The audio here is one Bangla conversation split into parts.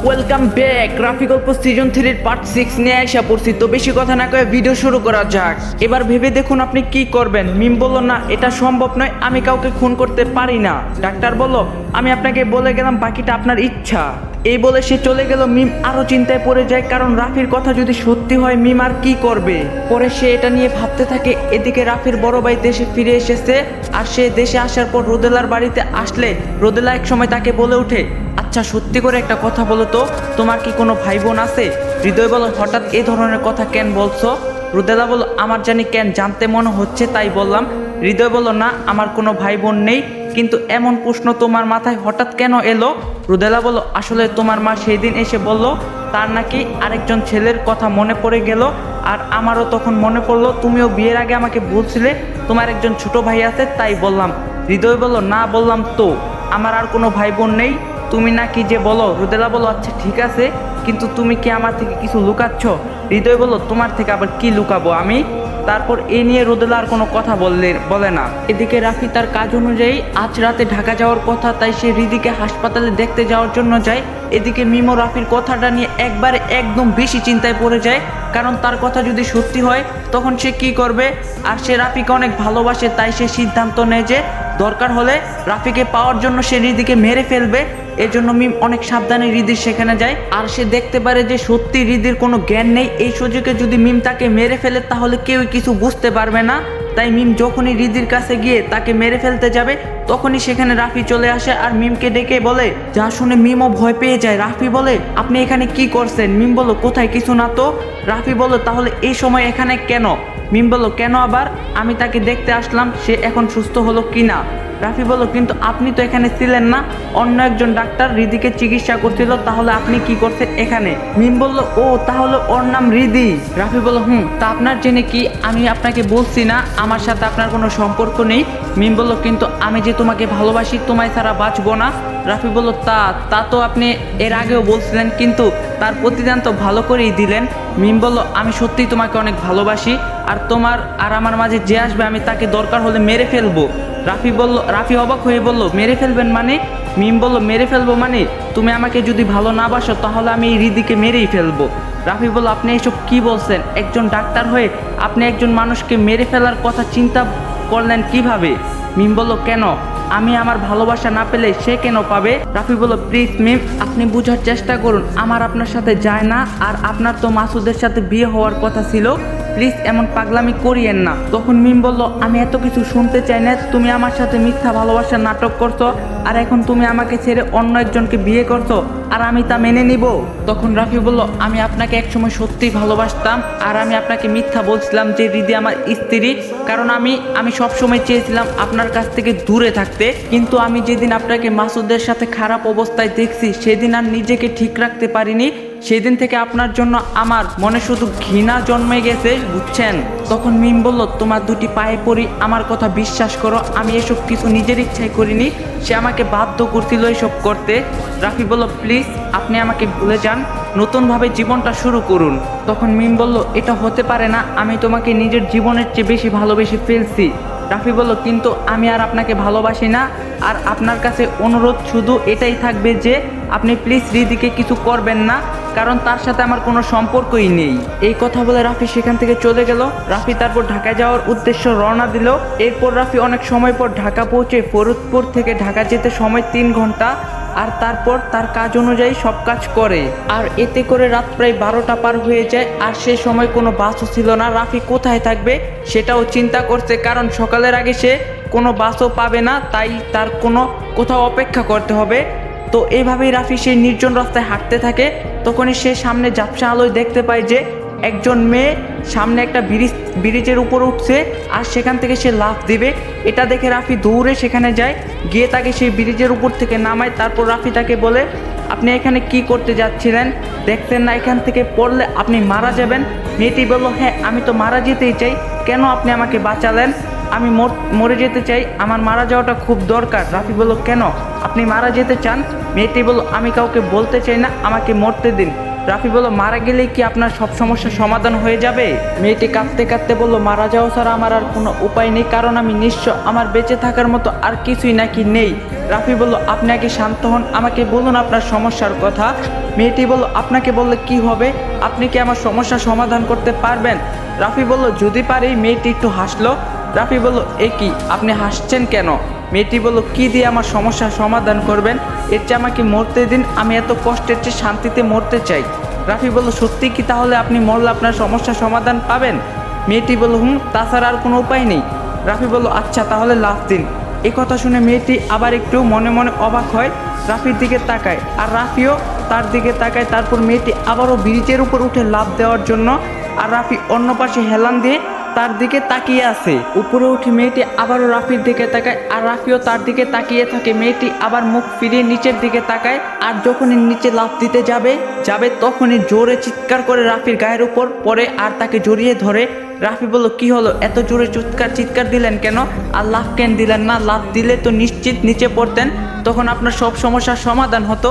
Welcome back. রাফি গল্প সিজন 3 পার্ট 6 নিয়ে আসা পড়ছি। তো বেশি কথা না কয়ে ভিডিও শুরু করা যাক। এবার ভেবে দেখুন আপনি কি করবেন। মিম বলল না এটা সম্ভব নয়, আমি কাউকে খুন করতে পারি না। ডাক্তার বলল আমি আপনাকে বলে গেলাম, বাকিটা আপনার ইচ্ছা। এই বলে সে চলে গেল। মিম আরো চিন্তায় পড়ে যায়, কারণ রাফির কথা যদি সত্যি হয় মিম আর কি করবে। পরে সে এটা নিয়ে ভাবতে থাকে। এদিকে রাফির বড় ভাই দেশে ফিরে এসেছে, আর সে দেশে আসার পর রোদেলার বাড়িতে আসলে রোদেলা এক সময় তাকে বলে ওঠে, আচ্ছা সত্যি করে একটা কথা বলো তো, তোমার কি কোনো ভাই বোন আছে? হৃদয় বলো হঠাৎ এই ধরনের কথা কেন বলছো? রোদেলা বলো আমার জানি কেন জানতে মনে হচ্ছে তাই বললাম। হৃদয় বলো না আমার কোনো ভাই বোন নেই, কিন্তু এমন প্রশ্ন তোমার মাথায় হঠাৎ কেন এলো? রোদেলা বলো আসলে তোমার মা সেই দিন এসে বলল তার নাকি আরেকজন ছেলের কথা মনে পড়ে গেল, আর আমারও তখন মনে পড়লো তুমিও বিয়ের আগে আমাকে বলছিলে তোমার একজন ছোট ভাই আছে, তাই বললাম। হৃদয় বলো না বললাম তো, আমার আর কোনো ভাই বোন নেই, তুমি না কি যে বলো। রোদেলা বলো আচ্ছা ঠিক আছে, কিন্তু তুমি কি আমার থেকে কিছু লুকাচ্ছ? হৃদয় বলো তোমার থেকে আবার কি লুকাবো আমি? তারপর এ নিয়ে রোদেলা আর কোনো কথা বলে না। এদিকে রাফি তার কাজ অনুযায়ী আজ রাতে ঢাকা যাওয়ার কথা, তাই সে হৃদিকে হাসপাতালে দেখতে যাওয়ার জন্য যায়। এদিকে মিমো রাফির কথাটা নিয়ে একবারে একদম বেশি চিন্তায় পড়ে যায়, কারণ তার কথা যদি সত্যি হয় তখন সে কি করবে। আর সে রাফিকে অনেক ভালোবাসে, তাই সে সিদ্ধান্ত নেয় যে দরকার হলে রাফিকে পাওয়ার জন্য সে হৃদিকে মেরে ফেলবে। এজন্য মিম অনেক সাবধানে হৃদির সেখানে যায়, আর সে দেখতে পারে যে সত্যি হৃদির কোনো জ্ঞান নেই। এই সুযোগে যদি মিম তাকে মেরে ফেলে তাহলে কেউই কিছু বুঝতে পারবে না। তাই মিম যখনই হৃদির কাছে গিয়ে তাকে মেরে ফেলতে যাবে তখনই সেখানে রাফি চলে আসে আর মিমকে ডেকে বলে, যা শুনে মিমও ভয় পেয়ে যায়। রাফি বলে আপনি এখানে কি করছেন? মিম বলো কোথায়, কিছু না তো। রাফি বলো তাহলে এই সময় এখানে কেন? মিম বলো কেন আবার? আমি তাকে দেখতে আসলাম সে এখন সুস্থ হলো কিনা। রাফি বলল কিন্তু আপনি তো এখানে ছিলেন না, অন্য একজন ডাক্তার হৃদিকে চিকিৎসা করছিল, তাহলে আপনি কি করছেন এখানে? মিম বলল ও তাহলে ওর নাম হৃদি। রাফি বলল তা আপনার জেনে কি? আমি আপনাকে বলছি না আমার সাথে আপনার কোনো সম্পর্ক নেই। মিম বলল কিন্তু আমি যে তোমাকে ভালোবাসি, তোমায় ছাড়া বাঁচবো না। রাফি বলল তা তো আপনি এর আগেও বলছিলেন, কিন্তু তার প্রতিদান তো ভালো করেই দিলেন। মিম বলল আমি সত্যিই তোমাকে অনেক ভালোবাসি, আর তোমার আর আমার মাঝে যে আসবে আমি তাকে দরকার হলে মেরে ফেলবো। রাফি অবাক হয়ে বলল মেরে ফেলবেন মানে? মিম বলল মেরে ফেলবো মানে তুমি আমাকে যদি ভালো না বাসো তাহলে আমি এই হৃদিকে মেরেই ফেলবো। রাফি বলল আপনি এসব কি বলছেন? একজন ডাক্তার হয়ে আপনি একজন মানুষকে মেরে ফেলার কথা চিন্তা করলেন কিভাবে? মিম বলল কেন, আমি আমার ভালোবাসা না পেলে সে কেন পাবে? রাফি বলল প্লিজ মিম আপনি বোঝার চেষ্টা করুন, আমার আপনার সাথে যায় না, আর আপনার তো মাসুদের সাথে বিয়ে হওয়ার কথা ছিল, প্লিজ এমন পাগলামি করিয়েন না। তখন মিম বলল আমি এত কিছু শুনতে চাই না, তুমি আমার সাথে মিথ্যা ভালোবাসার নাটক করছো, আর এখন তুমি আমাকে ছেড়ে অন্য একজনকে বিয়ে করছো, আর আমি তা মেনে নিব? তখন রাফি বলল আমি আপনাকে একসময় সত্যিই ভালোবাসতাম, আর আমি আপনাকে মিথ্যা বলছিলাম যে হৃদি আমার স্ত্রী, কারণ আমি সবসময় চেয়েছিলাম আপনার কাছ থেকে দূরে থাকতে, কিন্তু আমি যেদিন আপনাকে মাসুদের সাথে খারাপ অবস্থায় দেখছি সেদিন আর নিজেকে ঠিক রাখতে পারিনি। সেদিন থেকে আপনার জন্য আমার মনে শুধু ঘৃণা জন্মে গেছে, বুঝছেন? তখন মিম বলল তোমার দুটি পায়ে পড়ি, আমার কথা বিশ্বাস করো, আমি এসব কিছু নিজের ইচ্ছায় করিনি, সে আমাকে বাধ্য করছিল এসব করতে। রাফি বলল প্লিজ আপনি আমাকে ভুলে যান, নতুনভাবে জীবনটা শুরু করুন। তখন মিম বলল এটা হতে পারে না, আমি তোমাকে নিজের জীবনের চেয়ে বেশি ভালোবেসে ফেলছি। রাফি বলল কিন্তু আমি আর আপনাকে ভালোবাসি না, আর আপনার কাছে অনুরোধ শুধু এটাই থাকবে যে আপনি প্লিজ হৃদিকে কিছু করবেন না, কারণ তার সাথে আমার কোনো সম্পর্কই নেই। এই কথা বলে রাফি সেখান থেকে চলে গেল। রাফি তারপর ঢাকায় যাওয়ার উদ্দেশ্য রওনা দিল। এরপর রাফি অনেক সময় পর ঢাকা পৌঁছে ফরিদপুর থেকে ঢাকা যেতে সময় 3 ঘন্টা, আর তারপর তার কাজ অনুযায়ী সব কাজ করে, আর এতে করে রাত প্রায় 12টা পার হয়ে যায়। আর সে সময় কোনো বাসও ছিল না, রাফি কোথায় থাকবে সেটাও চিন্তা করছে, কারণ সকালের আগে সে কোনো বাসও পাবে না, তাই তার কোথাও অপেক্ষা করতে হবে। তো এইভাবেই রাফি সেই নির্জন রাস্তায় হাঁটতে থাকে। তখনই সে সামনে ঝাপসা আলোয় দেখতে পায় যে একজন মেয়ে সামনে একটা ব্রিজের উপর উঠছে, আর সেখান থেকে সে লাফ দিবে। এটা দেখে রাফি দৌড়ে সেখানে যায়, গিয়ে তাকে সেই ব্রিজের উপর থেকে নামায়। তারপর রাফি তাকে বলে আপনি এখানে কি করতে যাচ্ছিলেন? দেখছেন না এখান থেকে পড়লে আপনি মারা যাবেন? মেয়েটি বলল হ্যাঁ আমি তো মারা যেতেই চাই, কেন আপনি আমাকে বাঁচালেন? আমি মরে যেতে চাই, আমার মারা যাওয়াটা খুব দরকার। রাফি বলল কেন আপনি মারা যেতে চান? মেয়েটি বলল আমি কাউকে বলতে চাই না, আমাকে মরতে দিন। রাফি বলল মারা গেলেই কি আপনার সব সমস্যার সমাধান হয়ে যাবে? মেয়েটি কাঁদতে কাঁদতে বলল মারা যাওয়া ছাড়া আমার আর কোনো উপায় নেই, কারণ আমি নিঃস্ব, আমার বেঁচে থাকার মতো আর কিছুই নাকি নেই। রাফি বলল আপনি আগে শান্ত হন, আমাকে বলুন আপনার সমস্যার কথা। মেয়েটি বলল, আপনাকে বললে কি হবে, আপনি কি আমার সমস্যার সমাধান করতে পারবেন? রাফি বলল, যদি পারি। মেয়েটি একটু হাসলো। রাফি বলল, এ কি, আপনি হাসছেন কেন? মেয়েটি বলল, কি দিয়ে আমার সমস্যার সমাধান করবেন? এর চেয়ে আমাকে মরতে দিন, আমি এত কষ্টের চেয়ে শান্তিতে মরতে চাই। রাফি বলল, সত্যি কি, তাহলে আপনি মরলে আপনার সমস্যার সমাধান পাবেন? মেয়েটি বলল, তাছাড়া আর কোনো উপায় নেই। রাফি বলল, আচ্ছা তাহলে লাফ দিন। এই কথা শুনে মেয়েটি আবার একটু মনে মনে অবাক হয়, রাফির দিকে তাকায়, আর রাফিও তার দিকে তাকায়। তারপর মেয়েটি আবারও ব্রিজের উপর উঠে লাফ দেওয়ার জন্য, আর রাফি অন্য পাশে হেলান দিয়ে তার দিকে তাকিয়ে আছে। উপরে উঠে মেয়েটি আবারও রাফির দিকে তাকায়, আর রাফিও তার দিকে তাকিয়ে থাকে। মেয়েটি আবার মুখ ফিরিয়ে নিচের দিকে তাকায়, আর যখনই নিচে লাফ দিতে যাবে তখনই জোরে চিৎকার করে রাফির গায়ের উপর পড়ে আর তাকে জড়িয়ে ধরে। রাফি বলল, কি হলো, এত জোরে চিৎকার দিলেন কেন? আর লাফ কেন দিলেন না? লাফ দিলে তো নিশ্চিত নিচে পড়তেন, তখন আপনার সব সমস্যার সমাধান হতো।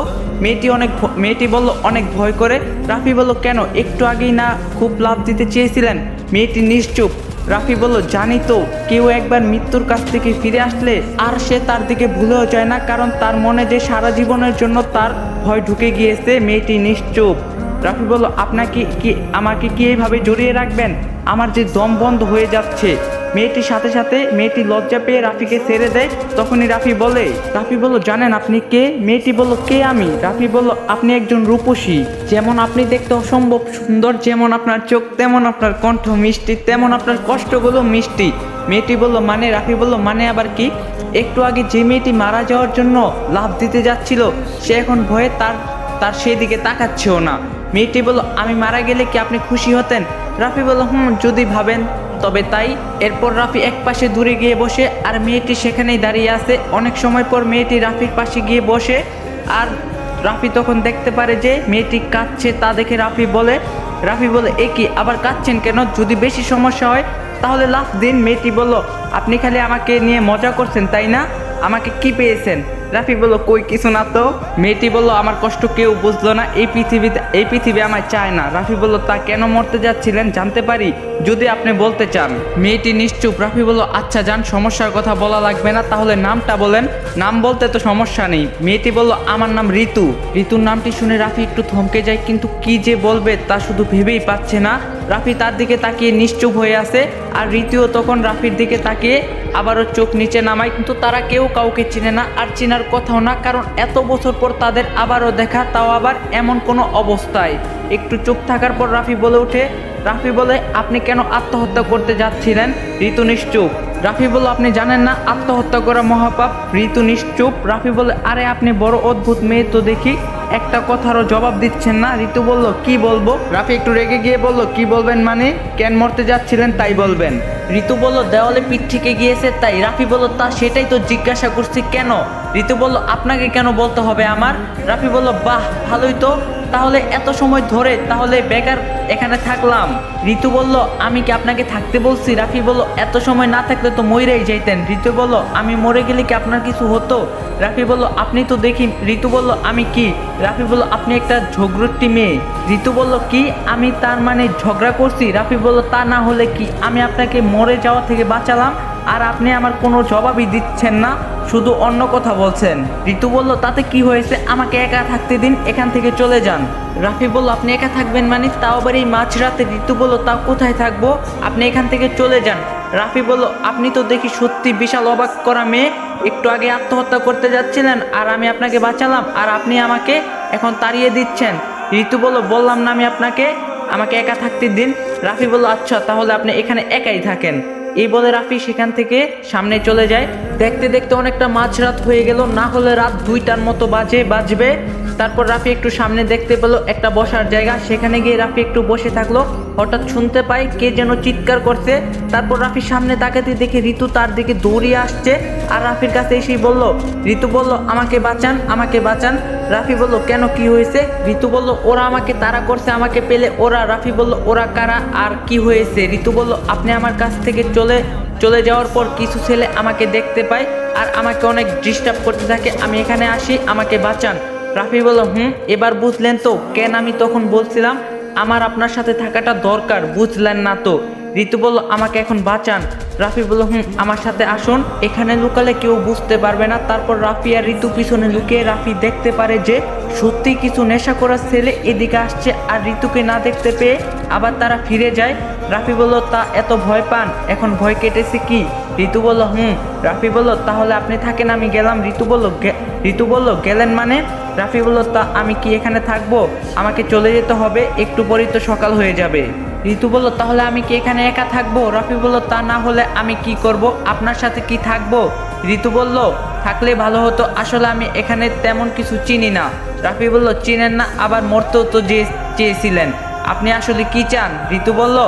মেয়েটি বলল, অনেক ভয় করে। রাফি বলল, কেন, একটু আগেই না খুব লাফ দিতে চেয়েছিলেন? মেয়েটি নিশ্চুপ। রাফি বলল, জানি তো, কেউ একবার মৃত্যুর কাছ থেকে ফিরে আসলে আর সে তার দিকে ভুলেও যায় না, কারণ তার মনে যে সারা জীবনের জন্য তার ভয় ঢুকে গিয়েছে। মেয়েটি নিশ্চুপ। রাফি বলল, আমাকে কি এইভাবে জড়িয়ে রাখবেন? আমার যে দম বন্ধ হয়ে যাচ্ছে। মেয়েটির সাথে সাথে মেয়েটি লজ্জা পেয়ে রাফিকে ছেড়ে দেয়। তখনই রাফি বলল, জানেন আপনি কে? মেয়েটি বলল, কে আমি? রাফি বলল, আপনি একজন রূপসী। যেমন আপনি দেখতে অসম্ভব সুন্দর, যেমন আপনার চোখ তেমন আপনার কণ্ঠ মিষ্টি, তেমন আপনার কষ্টগুলো মিষ্টি। মেয়েটি বলল, মানে? রাফি বলল, মানে আবার কি? একটু আগে যে মেয়েটি মারা যাওয়ার জন্য লাফ দিতে যাচ্ছিল, সে এখন ভয়ে তার সেদিকে তাকাচ্ছেও না। মেয়েটি বলল, আমি মারা গেলে কি আপনি খুশি হতেন? রাফি বলল, যদি ভাবেন তবে তাই। এরপর রাফি এক পাশে দূরে গিয়ে বসে, আর মেয়েটি সেখানেই দাঁড়িয়ে আছে। অনেক সময় পর মেয়েটি রাফির পাশে গিয়ে বসে, আর রাফি তখন দেখতে পারে যে মেয়েটি কাঁদছে। তা দেখে রাফি বলে, এ কি, আবার কাঁদছেন কেন? যদি বেশি সমস্যা হয় তাহলে লাফ দিন। মেয়েটি বলল, আপনি খালি আমাকে নিয়ে মজা করছেন তাই না? আমাকে কি পেয়েছেন? রাফি বলল, কই কিছু না তো। মেয়েটি বলল, আমার কষ্ট কেউ বুঝলো না, এই পৃথিবী আমায় চায় না। রাফি বলল, তা কেন মরতে যাচ্ছিলেন জানতে পারি, যদি আপনি বলতে চান? মেয়েটি নিশ্চুপ। রাফি বলল, আচ্ছা যান, সমস্যার কথা বলা লাগবে না, তাহলে নামটা বলেন। নাম বলতে তো সমস্যা নেই। মেয়েটি বলল, আমার নাম ঋতু। ঋতুর নামটি শুনে রাফি একটু থমকে যায়, কিন্তু কি যে বলবে তা শুধু ভেবেই পাচ্ছে না। রাফি তার দিকে তাকিয়ে নিশ্চুপ হয়ে আছে, আর ঋতুও তখন রাফির দিকে তাকিয়ে আবারও চোখ নিচে নামায়। কিন্তু তারা কেউ কাউকে চিনে না, আর চিনার কথাও না, কারণ এত বছর পর তাদের আবারও দেখা, তাও আবার এমন কোনো অবস্থায়। একটু চুপ থাকার পর রাফি বলে, আপনি কেন আত্মহত্যা করতে যাচ্ছিলেন? ঋতু নিশ্চুপ। রাফি বলল, আপনি জানেন না আত্মহত্যা করা মহাপাপ? ঋতু নিশ্চুপ। রাফি বলে, আরে আপনি বড় অদ্ভুত মেয়ে তো দেখি, একটা কথারও জবাব দিচ্ছেন না। ঋতু বলল, কি বলবো? রাফি একটু রেগে গিয়ে বলল, কি বলবেন মানে? কেন মরতে যাচ্ছিলেন তাই বলবেন। ঋতু বলল, দেওয়ালে পিঠ থেকে গিয়েছে তাই। রাফি বলল, তা সেটাই তো জিজ্ঞাসা করছি, কেন? ঋতু বলল, আপনাকে কেন বলতে হবে আমার? রাফি বলল, বাহ, ভালোই তো, তাহলে এত সময় ধরে তাহলে বেকার এখানে থাকলাম। ঋতু বলল, আমি কি আপনাকে থাকতে বলছি? রাফি বলল, এত সময় না থাকলে তো মরেই যাইতেন। ঋতু বলল, আমি মরে গেলে কি আপনার কিছু হতো? রাফি বলল, আপনি তো দেখি। ঋতু বলল, আমি কি? রাফি বলল, আপনি একটা ঝগড়ুট্টি মেয়ে। ঋতু বলল, কি, আমি তার মানে ঝগড়া করছি? রাফি বলল, তা না হলে কি, আমি আপনাকে মরে যাওয়া থেকে বাঁচালাম, আর আপনি আমার কোনো জবাবই দিচ্ছেন না, শুধু অন্য কথা বলছেন। ঋতু বলল, তাতে কি হয়েছে, আমাকে একা থাকতে দিন, এখান থেকে চলে যান। রাফি বলল, আপনি একা থাকবেন মানে? তাও আবার এই মাঝরাতে? ঋতু বলল, তাও কোথায় থাকবো, আপনি এখান থেকে চলে যান। রাফি বলল, আপনি তো দেখি সত্যি বিশাল অবাক করা মেয়ে। একটু আগে আত্মহত্যা করতে যাচ্ছিলেন, আর আমি আপনাকে বাঁচালাম, আর আপনি আমাকে এখন তাড়িয়ে দিচ্ছেন। ঋতু বলল, বললাম না আমি আমাকে একা থাকতে দিন। রাফি বলল, আচ্ছা তাহলে আপনি এখানে একাই থাকেন। এই বলে রাফি সেখান থেকে সামনে চলে যায়। দেখতে দেখতে অনেকটা মাঝরাত হয়ে গেল, না হলে রাত 2টার মতো বাজবে। তারপর রাফি একটু সামনে দেখতে পেলো একটা বসার জায়গা, সেখানে গিয়ে রাফি একটু বসে থাকলো। হঠাৎ শুনতে পায় কে যেন চিৎকার করছে। তারপর রাফির সামনে তাকাতে দেখে ঋতু তার দিকে দৌড়িয়ে আসছে, আর রাফির কাছে এসেই বলল, ঋতু বলল, আমাকে বাঁচান, আমাকে বাঁচান। রাফি বলল, কেন, কি হয়েছে? ঋতু বলল, ওরা আমাকে তাড়া করছে, আমাকে পেলে ওরা। রাফি বলল, ওরা কারা, আর কি হয়েছে? ঋতু বলল, আপনি আমার কাছ থেকে চলে যাওয়ার পর কিছু ছেলে আমাকে দেখতে পায়, আর আমাকে অনেক ডিস্টার্ব করতে থাকে, আমি এখানে আসি, আমাকে বাঁচান। রাফি বলল, এবার বুঝলেন তো কেন আমি তখন বলছিলাম আমার আপনার সাথে থাকাটা দরকার, বুঝলেন না তো? ঋতু বলল আমাকে এখন বাঁচান। রাফি বলল আমার সাথে আসুন, এখানে লুকালে কেউ বুঝতে পারবে না। তারপর রাফি আর ঋতু পিছনে লুকিয়ে রাফি দেখতে পারে যে সত্যি কিছু নেশা করা ছেলে এদিকে আসছে, আর ঋতুকে না দেখতে পেয়ে আবার তারা ফিরে যায়। রাফি বলল তা এত ভয় পান, এখন ভয় কেটেছে কি? ঋতু বলল রাফি বলল তাহলে আপনি থাকেন, আমি গেলাম। ঋতু বলল গেলেন মানে? রাফি বলল তা আমি কি এখানে থাকবো? আমাকে চলে যেতে হবে, একটু পরেই তো সকাল হয়ে যাবে। ঋতু বলল তাহলে আমি কি এখানে একা থাকবো? রাফি বলল তা না হলে আমি কি করব, আপনার সাথে কি থাকবো? ঋতু বলল থাকলে ভালো হতো, আসলে আমি এখানে তেমন কিছু চিনি না। রাফি বলল চিনেন না, আবার মরতেও তো চেয়েছিলেন, আপনি আসলে কি চান? ঋতু বলল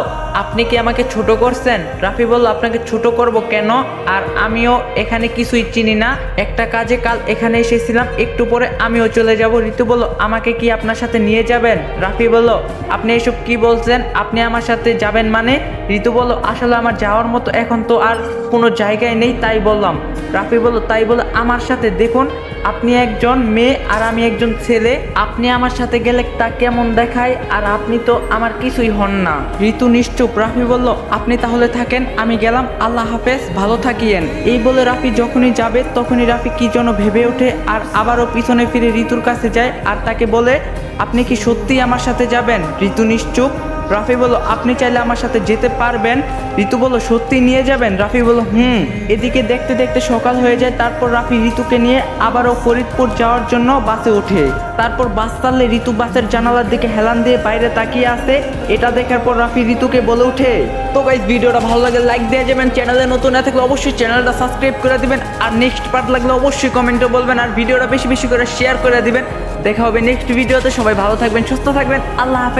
আপনি কি আমাকে ছোট করছেন? রাফি বলল আপনাকে ছোট করব কেন, আর আমিও এখানে কিছুই চিনি না, একটা কাজে কাল এখানে এসেছিলাম, একটু পরে আমিও চলে যাব। ঋতু বলল আমাকে কি আপনার সাথে নিয়ে যাবেন? রাফি বলল আপনি এসব কি বলছেন, আপনি আমার সাথে যাবেন মানে? ঋতু বলল আসলে আমার যাওয়ার মতো এখন তো আর কোনো জায়গায় নেই, তাই বললাম। রাফি বলল তাই বলে আমার সাথে? দেখুন আপনি একজন মেয়ে আর আমি একজন ছেলে, আপনি আমার সাথে গেলে তা কেমন দেখায়, আর আপনি তো আমার কিছুই হন না। ঋতু নিশ্চুপ। রাফি বলল আপনি তাহলে থাকেন, আমি গেলাম, আল্লাহ হাফেজ, ভালো থাকিয়েন। এই বলে রাফি যখনই যাবে তখনই রাফি কি যেন ভেবে ওঠে, আর আবারও পিছনে ফিরে ঋতুর কাছে যায় আর তাকে বলে আপনি কি সত্যিই আমার সাথে যাবেন? ঋতু নিশ্চুপ। রাফি বলল আপনি চাইলে আমার সাথে যেতে পারবেন। ঋতু বলল সত্যি নিয়ে যাবেন? রাফি বলল এদিকে দেখতে দেখতে সকাল হয়ে যায়। তারপর রাফি ঋতুকে নিয়ে আবারও ফরিদপুর যাওয়ার জন্য বাসে ওঠে। তারপর বাস চাললে ঋতু বাসের জানালার দিকে হেলান দিয়ে বাইরে তাকিয়ে আছে। এটা দেখার পর রাফি ঋতুকে বলে ওঠে তো গাইস ভিডিওটা ভালো লাগলে লাইক দিয়ে যাবেন, চ্যানেলে নতুন না থাকলে অবশ্যই চ্যানেলটা সাবস্ক্রাইব করে দিবেন, আর নেক্সট পার্ট লাগলে অবশ্যই কমেন্টে বলবেন, আর ভিডিওটা বেশি বেশি করে শেয়ার করে দিবেন। দেখা হবে নেক্সট ভিডিওতে, সবাই ভালো থাকবেন, সুস্থ থাকবেন, আল্লাহ হাফেজ।